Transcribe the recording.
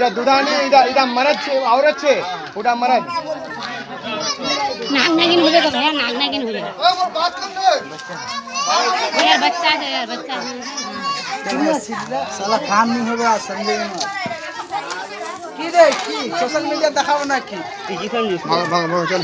दुधाने मरद छे औरत छे उड़ा मरद नाक नागिन हो जाएगा भैया नाक नागिन हो जाएगा यार बच्चा है यार बच्चा साला काम नहीं होगा संजय की रे की सोशल मीडिया দেখাবো না কি কি ভাগ ভাগ চল